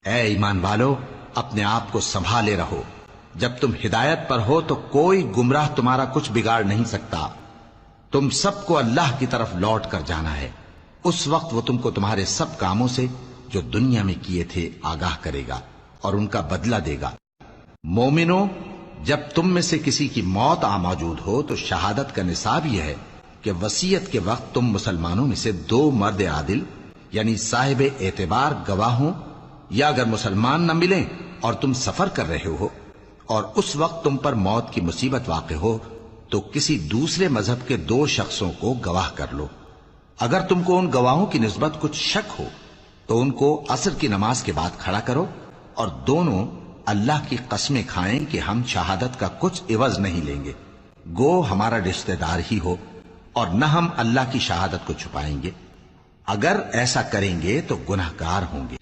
ऐ ईमान वालो, अपने आप को संभाले रहो। जब तुम हिदायत पर हो तो कोई गुमराह तुम्हारा कुछ बिगाड़ नहीं सकता। तुम सबको अल्लाह की तरफ लौट कर जाना है। उस वक्त वो तुमको तुम्हारे सब कामों से जो दुनिया में किए थे आगाह करेगा और उनका बदला देगा। मोमिनो, जब तुम में से किसी की मौत आ मौजूद हो तो शहादत का निसाब यह है कि वसीयत के वक्त तुम मुसलमानों में से 2 मर्द आदिल यानी साहिब एतबार गवाहों, या अगर मुसलमान न मिलें और तुम सफर कर रहे हो और उस वक्त तुम पर मौत की मुसीबत वाक़ हो तो किसी दूसरे मजहब के 2 शख्सों को गवाह कर लो। अगर तुमको उन गवाहों की निस्बत कुछ शक हो तो उनको असर की नमाज के बाद खड़ा करो और दोनों अल्लाह की कस्में खाएं कि हम शहादत का कुछ इवज नहीं लेंगे, गो हमारा रिश्तेदार ही हो, और न हम अल्लाह की शहादत को छुपाएंगे। अगर ऐसा करेंगे तो गुनहगार होंगे।